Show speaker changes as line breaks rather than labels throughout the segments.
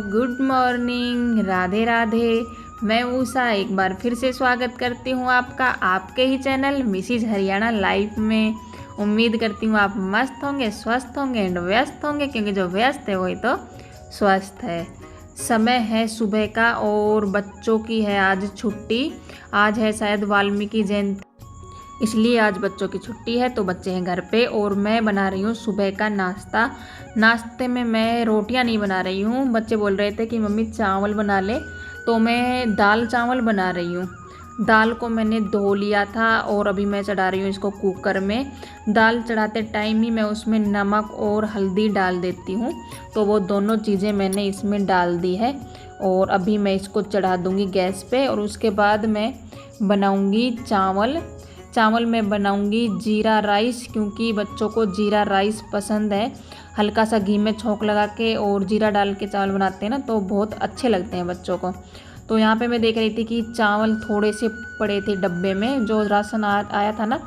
Good morning, Radhe Radhe. मैं उषा एक बार फिर से स्वागत करती हूँ आपका आपके ही चैनल मिसिज हरियाणा लाइफ में। उम्मीद करती हूँ आप मस्त होंगे, स्वस्थ होंगे एंड व्यस्त होंगे, क्योंकि जो व्यस्त है वही तो स्वस्थ है। समय है सुबह का और बच्चों की है आज छुट्टी। आज है शायद वाल्मीकि जयंती, इसलिए आज बच्चों की छुट्टी है तो बच्चे हैं घर पे और मैं बना रही हूँ सुबह का नाश्ता। नाश्ते में मैं रोटियां नहीं बना रही हूँ। बच्चे बोल रहे थे कि मम्मी चावल बना ले, तो मैं दाल चावल बना रही हूँ। दाल को मैंने धो लिया था और अभी मैं चढ़ा रही हूँ इसको कुकर में। दाल चढ़ाते टाइम ही मैं उसमें नमक और हल्दी डाल देती हूँ, तो वो दोनों चीज़ें मैंने इसमें डाल दी है और अभी मैं इसको चढ़ा दूँगी गैस पे। और उसके बाद मैं बनाऊँगी चावल में बनाऊंगी जीरा राइस, क्योंकि बच्चों को जीरा राइस पसंद है। हल्का सा घी में छौंक लगा के और जीरा डाल के चावल बनाते हैं ना, तो बहुत अच्छे लगते हैं बच्चों को। तो यहाँ पे मैं देख रही थी कि चावल थोड़े से पड़े थे डब्बे में, जो राशन आया था ना,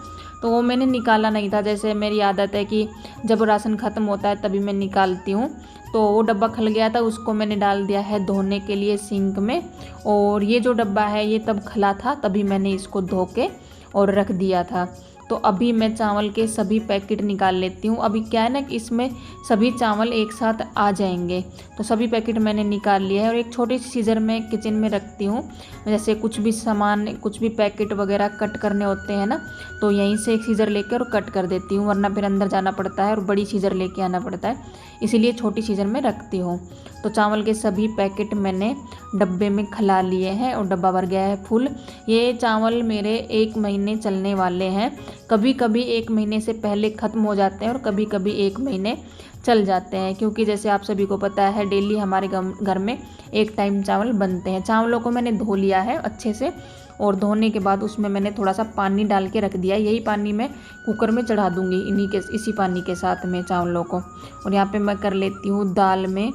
तो वो मैंने निकाला नहीं था। जैसे मेरी आदत है कि जब राशन ख़त्म होता है तभी मैं निकालती हूँ। तो वो डब्बा खल गया था, उसको मैंने डाल दिया है धोने के लिए सिंक में। और ये जो डब्बा है ये तब खला था, तभी मैंने इसको धो के और रख दिया था। तो अभी मैं चावल के सभी पैकेट निकाल लेती हूँ। अभी क्या है ना कि इसमें सभी चावल एक साथ आ जाएंगे, तो सभी पैकेट मैंने निकाल लिया है। और एक छोटी सी सीजर में किचन में रखती हूँ, जैसे कुछ भी सामान, कुछ भी पैकेट वगैरह कट करने होते हैं ना, तो यहीं से एक सीजर लेकर और कट कर देती हूँ, वरना फिर अंदर जाना पड़ता है और बड़ी सीजर लेके आना पड़ता है, इसीलिए छोटी सीजर में रखती हूँ। तो चावल के सभी पैकेट मैंने डब्बे में खिला लिए हैं और डब्बा भर गया है फुल। ये चावल मेरे 1 महीने चलने वाले हैं। कभी कभी 1 महीने से पहले ख़त्म हो जाते हैं और कभी कभी 1 महीने चल जाते हैं, क्योंकि जैसे आप सभी को पता है डेली हमारे घर में एक टाइम चावल बनते हैं। चावलों को मैंने धो लिया है अच्छे से, और धोने के बाद उसमें मैंने थोड़ा सा पानी डाल के रख दिया है। यही पानी मैं कुकर में चढ़ा दूँगी इसी पानी के साथ में चावलों को। और यहाँ पे मैं कर लेती हूँ दाल में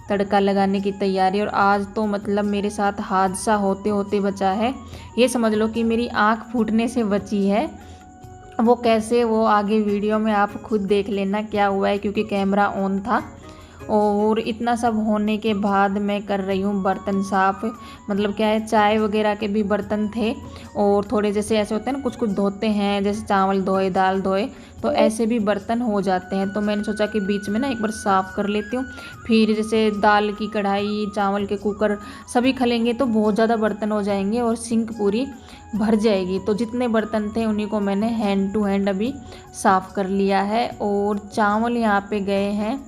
तड़का लगाने की तैयारी। और आज तो मतलब मेरे साथ हादसा होते होते बचा है। ये समझ लो कि मेरी आँख फूटने से बची है। वो कैसे, वो आगे वीडियो में आप खुद देख लेना क्या हुआ है, क्योंकि कैमरा ऑन था। और इतना सब होने के बाद मैं कर रही हूँ बर्तन साफ़। मतलब क्या है, चाय वगैरह के भी बर्तन थे और थोड़े जैसे ऐसे होते हैं ना, कुछ कुछ धोते हैं, जैसे चावल धोए, दाल धोए, तो ऐसे भी बर्तन हो जाते हैं। तो मैंने सोचा कि बीच में ना एक बार साफ़ कर लेती हूँ। फिर जैसे दाल की कढ़ाई, चावल के कुकर सभी खलेंगे तो बहुत ज़्यादा बर्तन हो जाएंगे और सिंक पूरी भर जाएगी। तो जितने बर्तन थे उन्हीं को मैंने हैंड टू हैंड अभी साफ़ कर लिया है। और चावल यहाँ पे गए हैं,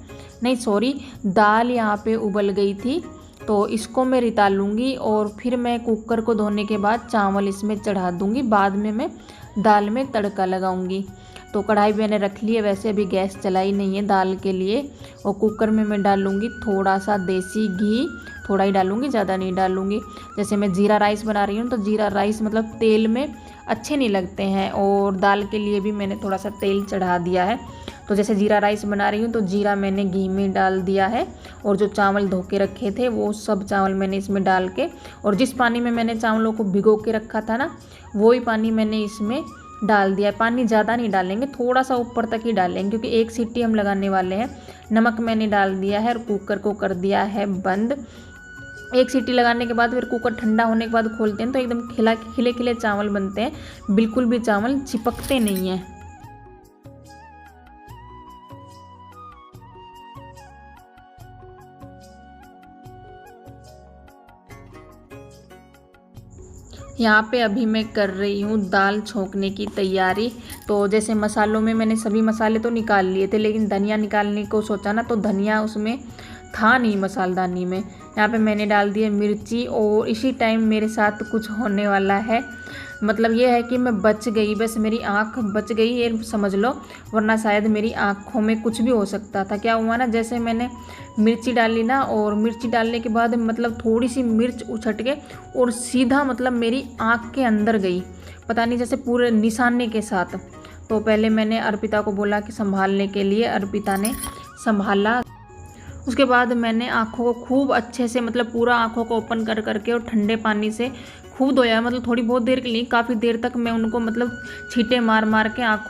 नहीं सॉरी, दाल यहाँ पे उबल गई थी, तो इसको मैं रिता लूँगी और फिर मैं कुकर को धोने के बाद चावल इसमें चढ़ा दूँगी। बाद में मैं दाल में तड़का लगाऊँगी। तो कढ़ाई मैंने रख ली है, वैसे अभी गैस चलाई नहीं है दाल के लिए। और कुकर में मैं डालूँगी थोड़ा सा देसी घी, थोड़ा ही डालूँगी, ज़्यादा नहीं डालूँगी। जैसे मैं जीरा राइस बना रही हूँ, तो जीरा राइस मतलब तेल में अच्छे नहीं लगते हैं, और दाल के लिए भी मैंने थोड़ा सा तेल चढ़ा दिया है। तो जैसे जीरा राइस बना रही हूँ तो जीरा मैंने घी में डाल दिया है, और जो चावल धो के रखे थे वो सब चावल मैंने इसमें डाल के, और जिस पानी में मैंने चावलों को भिगो के रखा था ना, वही पानी मैंने इसमें डाल दिया है। पानी ज़्यादा नहीं डालेंगे, थोड़ा सा ऊपर तक ही डालेंगे, क्योंकि 1 सीटी हम लगाने वाले हैं। नमक मैंने डाल दिया है और कुकर को कर दिया है बंद। 1 सीटी लगाने के बाद फिर कुकर ठंडा होने के बाद खोलते हैं तो एकदम खिले खिले चावल बनते हैं, बिल्कुल भी चावल चिपकते नहीं हैं। यहाँ पे अभी मैं कर रही हूँ दाल छोंकने की तैयारी। तो जैसे मसालों में मैंने सभी मसाले तो निकाल लिए थे, लेकिन धनिया निकालने को सोचा ना, तो धनिया उसमें था नहीं मसालदानी में। यहाँ पे मैंने डाल दिया मिर्ची, और इसी टाइम मेरे साथ कुछ होने वाला है। मतलब ये है कि मैं बच गई, बस मेरी आँख बच गई ये समझ लो, वरना शायद मेरी आँखों में कुछ भी हो सकता था। क्या हुआ ना, जैसे मैंने मिर्ची डाली ना, और मिर्ची डालने के बाद मतलब थोड़ी सी मिर्च उछट के और सीधा मतलब मेरी आँख के अंदर गई, पता नहीं जैसे पूरे निशाने के साथ। तो पहले मैंने अर्पिता को बोला कि संभालने के लिए, अर्पिता ने संभाला। उसके बाद मैंने आँखों को खूब अच्छे से, मतलब पूरा आँखों को ओपन कर करके और ठंडे पानी से खूब धोया, मतलब थोड़ी बहुत देर के लिए, काफ़ी देर तक मैं उनको मतलब छींटे मार मार के आँख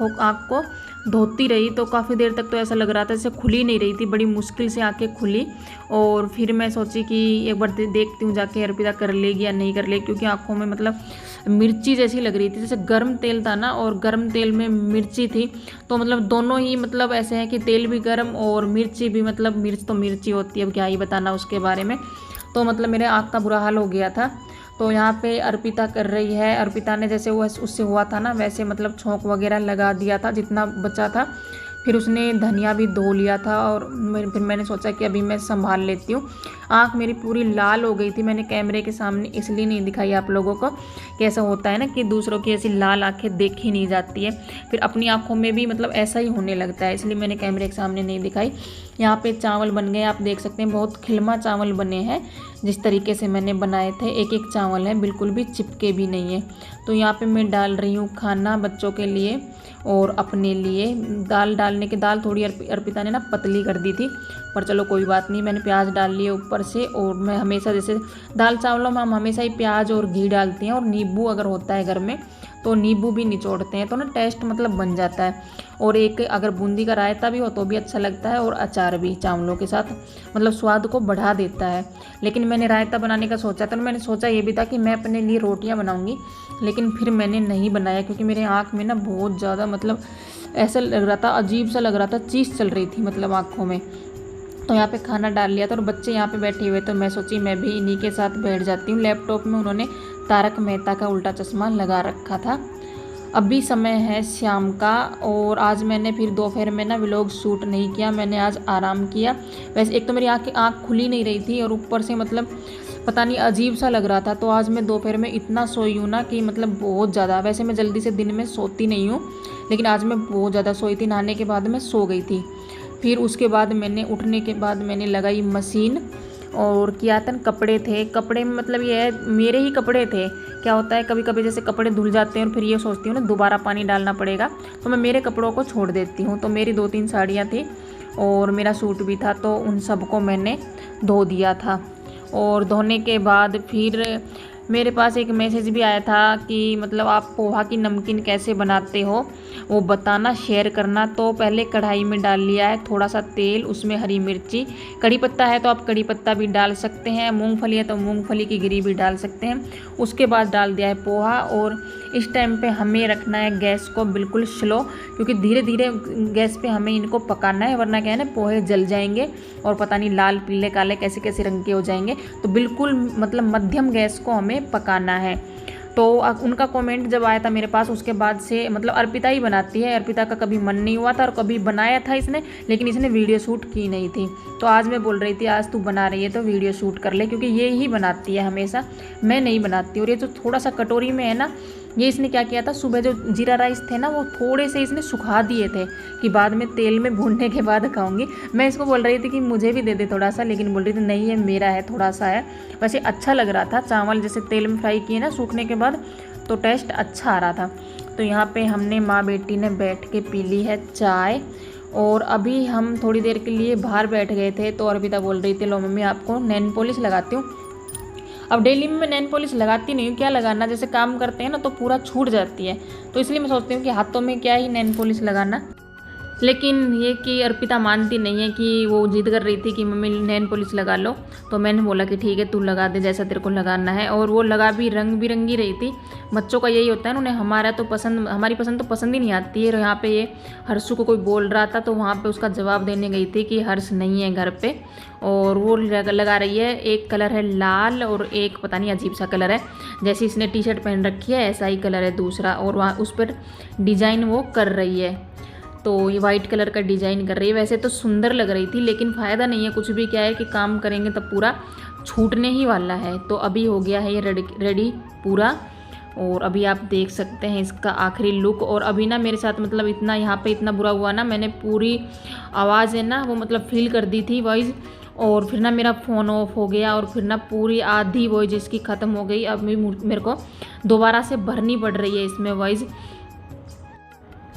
को धोती रही। तो काफ़ी देर तक तो ऐसा लग रहा था जैसे खुली नहीं रही थी, बड़ी मुश्किल से आँखें खुली। और फिर मैं सोची कि एक बार देखती हूँ जाके अर्पिता कर लेगी या नहीं कर लेगी, क्योंकि आँखों में मतलब मिर्ची जैसी लग रही थी, जैसे गर्म तेल था ना और गर्म तेल में मिर्ची थी। तो मतलब दोनों ही मतलब ऐसे हैं कि तेल भी गर्म और मिर्ची भी, मतलब मिर्च तो मिर्ची होती है, अब क्या ही बताना उसके बारे में। तो मतलब मेरे आँख का बुरा हाल हो गया था। तो यहाँ पे अर्पिता कर रही है, अर्पिता ने जैसे वो उससे हुआ था ना वैसे मतलब छोंक वगैरह लगा दिया था जितना बचा था। फिर उसने धनिया भी धो लिया था और फिर मैंने सोचा कि अभी मैं संभाल लेती हूँ। आँख मेरी पूरी लाल हो गई थी, मैंने कैमरे के सामने इसलिए नहीं दिखाई आप लोगों को, कैसा होता है ना कि दूसरों की ऐसी लाल आँखें देखी नहीं जाती है, फिर अपनी आँखों में भी मतलब ऐसा ही होने लगता है, इसलिए मैंने कैमरे के सामने नहीं दिखाई। यहाँ पे चावल बन गए, आप देख सकते हैं बहुत खिलमा चावल बने हैं जिस तरीके से मैंने बनाए थे, एक एक चावल है, बिल्कुल भी चिपके भी नहीं है। तो यहाँ पे मैं डाल रही हूँ खाना बच्चों के लिए और अपने लिए। दाल डालने के दाल थोड़ी अर्पिता ने ना पतली कर दी थी, पर चलो कोई बात नहीं, मैंने प्याज डाल लिए ऊपर से। और मैं हमेशा जैसे दाल चावलों में हम हमेशा ही प्याज और घी डालते हैं, और नींबू अगर होता है घर में तो नींबू भी निचोड़ते हैं, तो ना टेस्ट मतलब बन जाता है। और एक अगर बूंदी का रायता भी हो तो भी अच्छा लगता है, और अचार भी चावलों के साथ मतलब स्वाद को बढ़ा देता है। लेकिन मैंने रायता बनाने का सोचा था, तो मैंने सोचा ये भी था कि मैं अपने लिए रोटियां बनाऊंगी, लेकिन फिर मैंने नहीं बनाया क्योंकि मेरे आँख में ना बहुत ज़्यादा मतलब ऐसा लग रहा था, अजीब सा लग रहा था, चीज़ चल रही थी मतलब आँखों में। तो यहाँ पे खाना डाल लिया था और बच्चे यहाँ पे बैठे हुए, तो मैं सोची मैं भी इन्हीं के साथ बैठ जाती हूँ। लैपटॉप में उन्होंने तारक मेहता का उल्टा चश्मा लगा रखा था। अभी समय है शाम का, और आज मैंने फिर दोपहर में ना व्लॉग शूट नहीं किया, मैंने आज आराम किया। वैसे एक तो मेरी आँख खुली नहीं रही थी और ऊपर से मतलब पता नहीं अजीब सा लग रहा था। तो आज मैं दोपहर में इतना सोई हूँ ना कि मतलब बहुत ज़्यादा, वैसे मैं जल्दी से दिन में सोती नहीं हूँ, लेकिन आज मैं बहुत ज़्यादा सोई थी। नहाने के बाद मैं सो गई थी, फिर उसके बाद मैंने उठने के बाद मैंने लगाई मशीन और किया था। कपड़े थे, कपड़े में मतलब ये है मेरे ही कपड़े थे। क्या होता है कभी कभी जैसे कपड़े धुल जाते हैं और फिर ये सोचती हूँ ना दोबारा पानी डालना पड़ेगा, तो मैं मेरे कपड़ों को छोड़ देती हूँ। तो मेरी 2-3 साड़ियाँ थी और मेरा सूट भी था, तो उन सबको मैंने धो दिया था। और धोने के बाद फिर मेरे पास एक मैसेज भी आया था कि मतलब आप पोहा की नमकीन कैसे बनाते हो वो बताना, शेयर करना। तो पहले कढ़ाई में डाल लिया है थोड़ा सा तेल, उसमें हरी मिर्ची, कड़ी पत्ता है तो आप कड़ी पत्ता भी डाल सकते हैं, मूंगफली है तो मूंगफली की गिरी भी डाल सकते हैं। उसके बाद डाल दिया है पोहा, और इस टाइम पे हमें रखना है गैस को बिल्कुल स्लो, क्योंकि धीरे धीरे गैस पे हमें इनको पकाना है, वरना क्या है ना पोहे जल जाएंगे और पता नहीं लाल पीले काले कैसे कैसे रंग के हो जाएंगे। तो बिल्कुल मतलब मध्यम गैस को हमें पकाना है। तो उनका कमेंट जब आया था मेरे पास, उसके बाद से मतलब अर्पिता ही बनाती है, अर्पिता का कभी मन नहीं हुआ था और कभी बनाया था इसने, लेकिन इसने वीडियो शूट की नहीं थी। तो आज मैं बोल रही थी आज तू बना रही है तो वीडियो शूट कर ले, क्योंकि ये ही बनाती है हमेशा, मैं नहीं बनाती। और ये जो थोड़ा सा कटोरी में है ना, ये इसने क्या किया था, सुबह जो जीरा राइस थे ना वो थोड़े से इसने सुखा दिए थे कि बाद में तेल में भूनने के बाद खाऊंगी। मैं इसको बोल रही थी कि मुझे भी दे दे थोड़ा सा, लेकिन बोल रही थी नहीं ये मेरा है, थोड़ा सा है। वैसे अच्छा लग रहा था, चावल जैसे तेल में फ्राई किए ना सूखने के बाद, तो टेस्ट अच्छा आ रहा था। तो यहाँ पे हमने माँ बेटी ने बैठ के पी ली है चाय, और अभी हम थोड़ी देर के लिए बाहर बैठ गए थे। तो अर्पिता बोल रही थी लो मम्मी आपको नेल पॉलिश लगाती हूँ। अब डेली में मैं नेल पॉलिश लगाती नहीं हूँ, क्या लगाना, जैसे काम करते हैं ना तो पूरा छूट जाती है, तो इसलिए मैं सोचती हूँ कि हाथों में क्या ही नेल पॉलिश लगाना। लेकिन ये कि अर्पिता मानती नहीं है, कि वो जिद कर रही थी कि मम्मी नेल पॉलिश लगा लो, तो मैंने बोला कि ठीक है तू लगा दे जैसा तेरे को लगाना है। और वो लगा भी रंग बिरंगी रही थी। बच्चों का यही होता है ना, उन्हें हमारी पसंद तो पसंद ही नहीं आती है। और यहाँ पे ये हर्षु को कोई बोल रहा था, तो वहाँ पे उसका जवाब देने गई थी कि हर्ष नहीं है घर पे, और वो लगा रही है। एक कलर है लाल और एक पता नहीं अजीब सा कलर है, जैसे इसने टी शर्ट पहन रखी है ऐसा ही कलर है दूसरा, और वहाँ उस पर डिजाइन वो कर रही है। तो ये वाइट कलर का डिज़ाइन कर रही है। वैसे तो सुंदर लग रही थी, लेकिन फ़ायदा नहीं है कुछ भी, क्या है कि काम करेंगे तब पूरा छूटने ही वाला है। तो अभी हो गया है ये रेडी पूरा, और अभी आप देख सकते हैं इसका आखिरी लुक। और अभी ना मेरे साथ मतलब इतना यहाँ पे इतना बुरा हुआ ना, मैंने पूरी आवाज़ है ना वो मतलब फील कर दी थी वॉइस, और फिर ना मेरा फ़ोन ऑफ हो गया, और फिर ना पूरी आधी वॉइस इसकी ख़त्म हो गई। अब मेरे को दोबारा से भरनी पड़ रही है इसमें वॉइस।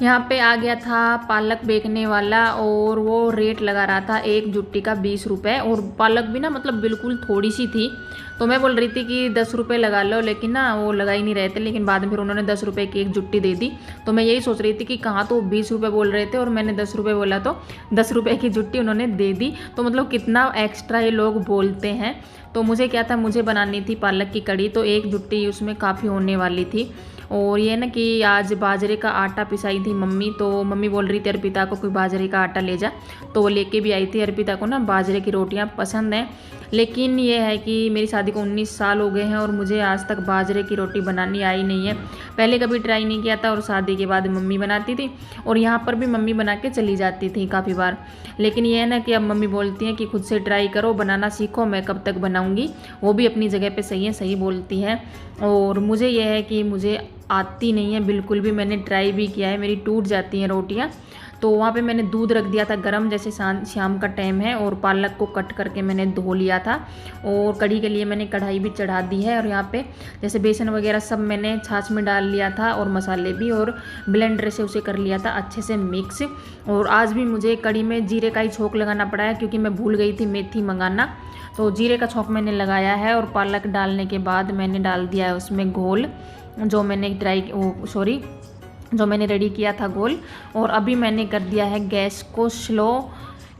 यहाँ पे आ गया था पालक बेचने वाला और वो रेट लगा रहा था एक जुट्टी का 20 रुपये, और पालक भी ना मतलब बिल्कुल थोड़ी सी थी। तो मैं बोल रही थी कि 10 रुपये लगा लो, लेकिन ना वो लगा ही नहीं रहे थे। लेकिन बाद में फिर उन्होंने 10 रुपये की एक जुट्टी दे दी। तो मैं यही सोच रही थी कि कहाँ तो 20 रुपये बोल रहे थे और मैंने 10 रुपये बोला, तो 10 रुपये की जुट्टी उन्होंने दे दी। तो मतलब कितना एक्स्ट्रा ये लोग बोलते हैं। तो मुझे क्या था, मुझे बनानी थी पालक की कड़ी, तो एक जुट्टी उसमें काफ़ी होने वाली थी। और ये ना कि आज बाजरे का आटा पिसाई थी मम्मी, तो मम्मी बोल रही थी अर्पिता को कोई बाजरे का आटा ले जा, तो वो लेके भी आई थी। अर्पिता को ना बाजरे की रोटियां पसंद हैं, लेकिन ये है कि मेरी शादी को 19 साल हो गए हैं और मुझे आज तक बाजरे की रोटी बनानी आई नहीं है। पहले कभी ट्राई नहीं किया था और शादी के बाद मम्मी बनाती थी, और यहाँ पर भी मम्मी बना के चली जाती थी काफ़ी बार। लेकिन ये है ना कि अब मम्मी बोलती हैं कि खुद से ट्राई करो, बनाना सीखो, मैं कब तक बनाऊँगी। वो भी अपनी जगह पे सही है, सही बोलती है। और मुझे यह है कि मुझे आती नहीं है बिल्कुल भी। मैंने ट्राई भी किया है, मेरी टूट जाती हैं रोटियाँ। तो वहाँ पे मैंने दूध रख दिया था गरम, जैसे शाम का टाइम है, और पालक को कट करके मैंने धो लिया था। और कढ़ी के लिए मैंने कढ़ाई भी चढ़ा दी है, और यहाँ पे जैसे बेसन वगैरह सब मैंने छाछ में डाल लिया था, और मसाले भी, और ब्लेंडर से उसे कर लिया था अच्छे से मिक्स। और आज भी मुझे कढ़ी में जीरे का ही छोंक लगाना पड़ा है, क्योंकि मैं भूल गई थी मेथी मंगाना। तो जीरे का छोंक मैंने लगाया है, और पालक डालने के बाद मैंने डाल दिया है उसमें घोल, जो मैंने रेडी किया था घोल। और अभी मैंने कर दिया है गैस को स्लो,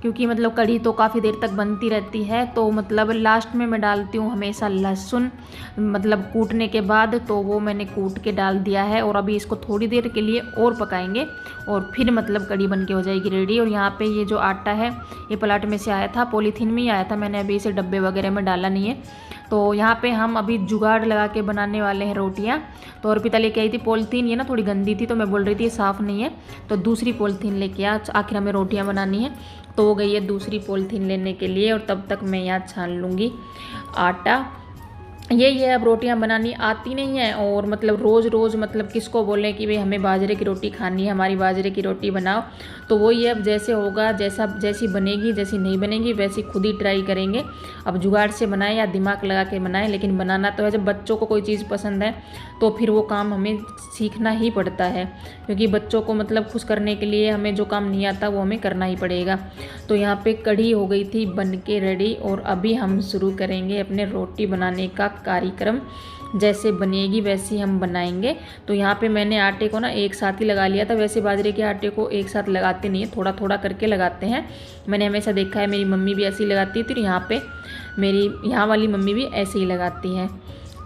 क्योंकि मतलब कढ़ी तो काफ़ी देर तक बनती रहती है। तो मतलब लास्ट में मैं डालती हूँ हमेशा लहसुन, मतलब कूटने के बाद, तो वो मैंने कूट के डाल दिया है। और अभी इसको थोड़ी देर के लिए और पकाएंगे, और फिर मतलब कढ़ी बन के हो जाएगी रेडी। और यहाँ पे ये जो आटा है ये प्लाट में से आया था, पॉलीथीन में ही आया था, मैंने अभी इसे डब्बे वगैरह में डाला नहीं है। तो यहाँ पे हम अभी जुगाड़ लगा के बनाने वाले हैं रोटियाँ। तो अर्पिता लेके आई थी पॉलीथीन, ये ना थोड़ी गंदी थी, तो मैं बोल रही थी ये साफ़ नहीं है, तो दूसरी पॉलीथीन लेके आ, आखिर हमें रोटियाँ बनानी है। तो हो गई है दूसरी पॉलीथीन लेने के लिए, और तब तक मैं यहाँ छान लूँगी आटा। यही है, अब रोटियां बनानी आती नहीं है, और मतलब रोज़ रोज़ मतलब किसको बोलें कि भाई हमें बाजरे की रोटी खानी है, हमारी बाजरे की रोटी बनाओ। तो वही है, अब जैसे होगा, जैसी बनेगी, जैसी नहीं बनेगी वैसी खुद ही ट्राई करेंगे। अब जुगाड़ से बनाएं या दिमाग लगा के बनाएं, लेकिन बनाना तो है। जब बच्चों को कोई चीज़ पसंद है तो फिर वो काम हमें सीखना ही पड़ता है, क्योंकि बच्चों को मतलब खुश करने के लिए हमें जो काम नहीं आता वो हमें करना ही पड़ेगा। तो यहाँ पे कढ़ी हो गई थी बन के रेडी, और अभी हम शुरू करेंगे अपने रोटी बनाने का कार्यक्रम। जैसे बनेगी वैसे हम बनाएंगे। तो यहाँ पे मैंने आटे को ना एक साथ ही लगा लिया था। वैसे बाजरे के आटे को एक साथ लगाते नहीं है, थोड़ा थोड़ा करके लगाते हैं। मैंने हमेशा देखा है, मेरी मम्मी भी ऐसे ही लगाती थी, यहाँ पे मेरी यहाँ वाली मम्मी भी ऐसे ही लगाती हैं।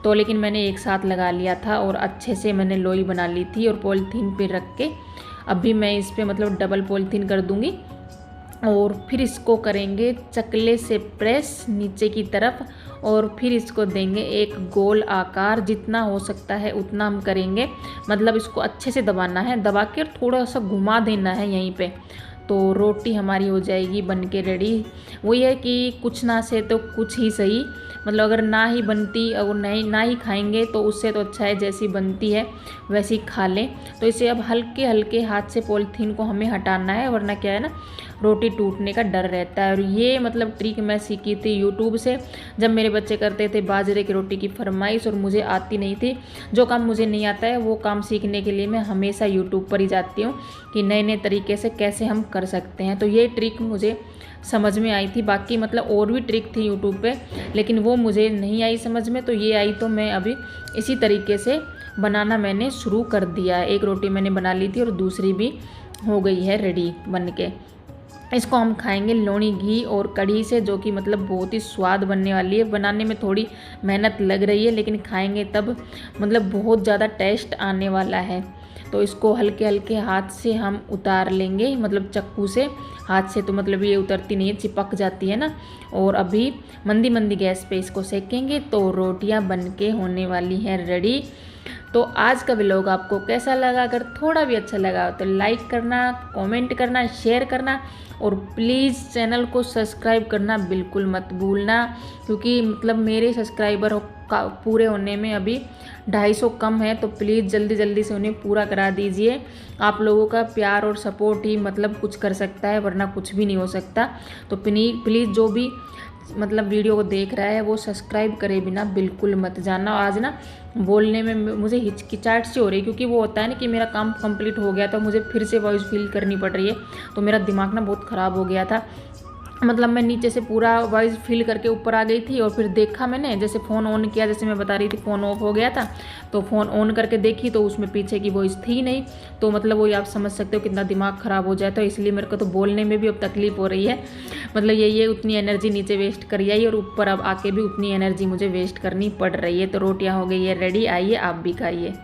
तो लेकिन मैंने एक साथ लगा लिया था, और अच्छे से मैंने लोई बना ली थी, और पॉलीथीन पे रख के अभी मैं इस पर मतलब डबल पॉलीथीन कर दूँगी, और फिर इसको करेंगे चकले से प्रेस नीचे की तरफ, और फिर इसको देंगे एक गोल आकार। जितना हो सकता है उतना हम करेंगे, मतलब इसको अच्छे से दबाना है, दबा के थोड़ा सा घुमा देना है यहीं पे, तो रोटी हमारी हो जाएगी बन के रेडी। वही है कि कुछ ना से तो कुछ ही सही, मतलब अगर ना ही बनती और ना ही खाएंगे तो उससे तो अच्छा है जैसी बनती है वैसी खा लें। तो इसे अब हल्के हल्के हाथ से पॉलीथीन को हमें हटाना है, वरना क्या है ना, रोटी टूटने का डर रहता है। और ये मतलब ट्रिक मैं सीखी थी यूट्यूब से, जब मेरे बच्चे करते थे बाजरे की रोटी की फरमाइश और मुझे आती नहीं थी। जो काम मुझे नहीं आता है वो काम सीखने के लिए मैं हमेशा यूट्यूब पर ही जाती हूँ कि नए नए तरीके से कैसे हम कर सकते हैं। तो ये ट्रिक मुझे समझ में आई थी। बाकी मतलब और भी ट्रिक थी यूट्यूब पे, लेकिन वो मुझे नहीं आई समझ में, तो ये आई, तो मैं अभी इसी तरीके से बनाना मैंने शुरू कर दिया है। एक रोटी मैंने बना ली थी और दूसरी भी हो गई है रेडी बन के। इसको हम खाएंगे लोनी घी और कढ़ी से, जो कि मतलब बहुत ही स्वाद बनने वाली है। बनाने में थोड़ी मेहनत लग रही है, लेकिन खाएंगे तब मतलब बहुत ज़्यादा टेस्ट आने वाला है। तो इसको हल्के हल्के हाथ से हम उतार लेंगे, मतलब चक्कू से। हाथ से तो मतलब ये उतरती नहीं है, चिपक जाती है ना। और अभी मंदी मंदी गैस पे इसको सेकेंगे, तो रोटियां बन के होने वाली हैं रेडी। तो आज का व्लॉग आपको कैसा लगा? अगर थोड़ा भी अच्छा लगा तो लाइक करना, कमेंट करना, शेयर करना, और प्लीज़ चैनल को सब्सक्राइब करना बिल्कुल मत भूलना, क्योंकि मतलब मेरे सब्सक्राइबर का पूरे होने में अभी 250 कम है। तो प्लीज़ जल्दी जल्दी से उन्हें पूरा करा दीजिए। आप लोगों का प्यार और सपोर्ट ही मतलब कुछ कर सकता है, वरना कुछ भी नहीं हो सकता। तो प्लीज़ जो भी मतलब वीडियो को देख रहा है वो सब्सक्राइब करे बिना बिल्कुल मत जाना। आज ना बोलने में मुझे हिचकिचाहट सी हो रही है, क्योंकि वो होता है ना कि मेरा काम कंप्लीट हो गया तो मुझे फिर से वॉइस फिल करनी पड़ रही है, तो मेरा दिमाग ना बहुत ख़राब हो गया था। मतलब मैं नीचे से पूरा वॉइस फिल करके ऊपर आ गई थी, और फिर देखा मैंने, जैसे फ़ोन ऑन किया, जैसे मैं बता रही थी फ़ोन ऑफ हो गया था, तो फ़ोन ऑन करके देखी तो उसमें पीछे की वॉइस थी नहीं। तो मतलब वही आप समझ सकते हो कितना दिमाग ख़राब हो जाए। तो इसलिए मेरे को तो बोलने में भी अब तकलीफ़ हो रही है। मतलब ये उतनी एनर्जी नीचे वेस्ट करी आई, और ऊपर अब आके भी उतनी एनर्जी मुझे वेस्ट करनी पड़ रही है। तो रोटियाँ हो गई है रेडी, आइए आप भी खाइए।